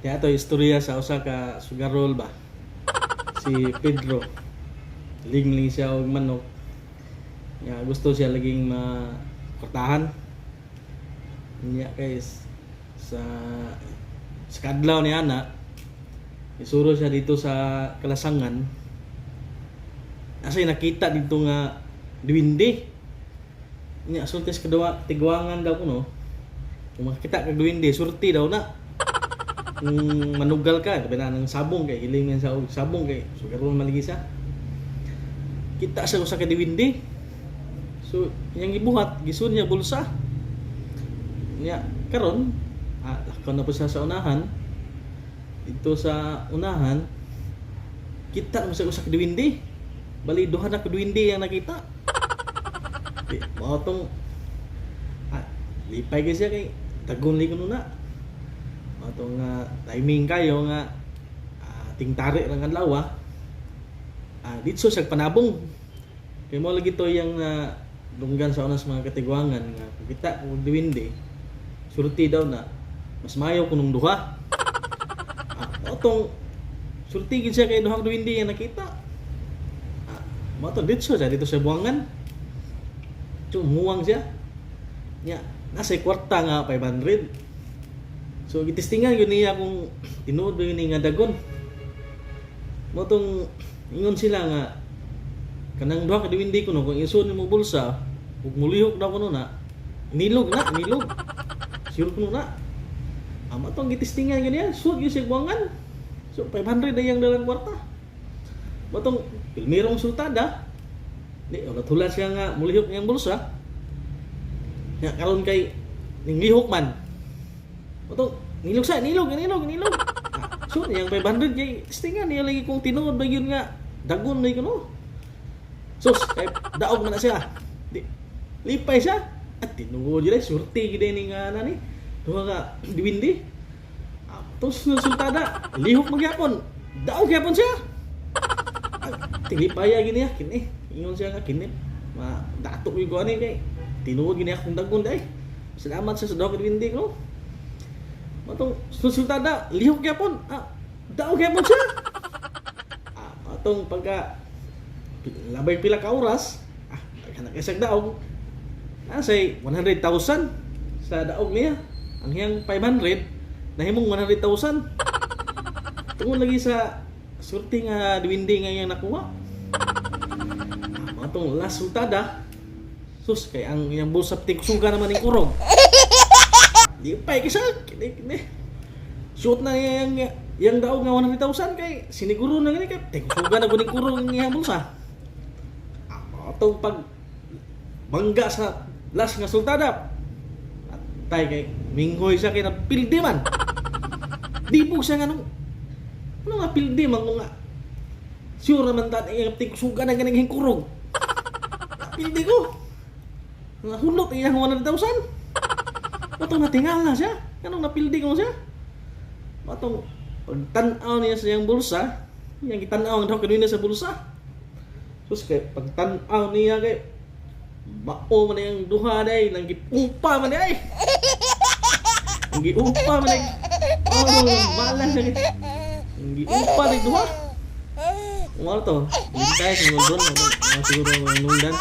Kaya ito istorya sa usa ka sugarol ba. Si Pedro. Lingling siya og manok. Ya gusto siya laging makortahan. Niya guys sa kadlaw ni ana isuro siya dito sa Kalasangan. Asay nakita dito nga duwinde. Niya sultis kadua tigwangan daw kuno. Kung makita ka duwinde, surti daw na. Manugal ka, gabi na ng sabong kay hiling sa sabong kay so karon maligi siya. Kita siya usa ka diwindi. So yang gibuhat gisun niya bulsa. Niya karon lakaw na po siya sa unahan. Dito sa unahan kita mo siya usa ka diwindi. Bali duha na ka diwindi yang nakita. Mao tong lipay kay siya kay tagon li kuno na. Atong timing kayo nga tingtari lang ang lawa dito sa panabong kay mo lagi to yung dunggan sa unas mga katigwangan nga kita kung diwindi surti daw na mas mayo kunong duha atong surti gid siya kay duhang diwindi yang nakita mo to dito sa buwangan muwang siya nya nasa kwarta nga 500. So gitistingan yun niya kung tinuod ba yun nga dagon. Motong ingon sila nga kanang duha ka diwindi kuno kung isun mo bulsa ug mulihok daw kuno na nilog. Sure kuno na. Matong gitistingan yun niya suot gyud sa buwangan. So 500 na yang dalang kwarta. Motong pilmirong sultada. Di ulat-ulat siya nga mulihok yang bulsa. Nya karon kay ning lihok man. Oto, nilog. So, yang 500 kay istingan niya lagi kung tinuod ba yun nga dagon na kuno. Sus, kay daog man na siya. Di lipay siya. At tinuod yun surti gid ni nga nani. Duha ka diwindi. Tos sultada, lihok magyapon. Daog gyapon siya. Tilipaya gini kini. Ingon siya nga kini. Dato yung kuha ni kay tinuod gini akong dagon day. Salamat sa duha ka diwindi ko. Atong sultada lihok gyapon daog gyapon siya atong pagka labay pila ka oras kana kay daog say 100,000 sa daog niya ang hiyang 500 nahimong 100,000 tungod lagi sa surti nga diwindi nga iyang nakuha atong last sultada sus kay ang iyang bulsa tiksuga naman ning kurog. Di pa kisa kini. Shoot na yang daog nga 100,000 kay siniguro na gani kay tingkuga na guning kurong nga bulsa. Atong pag bangga sa last nga sultada. Tay kay minghoy siya kay napildi man. Di po siya nga ano nga pildi man nga. Sure man ta ang tingkuga na ganing kurong. Pildi ko. Nga hulot iyang 100,000. Matong natingala siya. Kanong napildi ko siya. Matong pagtanaw niya sa iyang bulsa. Yang gitanaw ang daw kanina sa bulsa. Tapos kay pagtanaw niya kay mao man yung duha day. Nang giupa man ay. Nang giupa man ay. Malas siya kay. Nang giupa day duha. Ano to? Lintay sa ngundon. Siguro nungdan.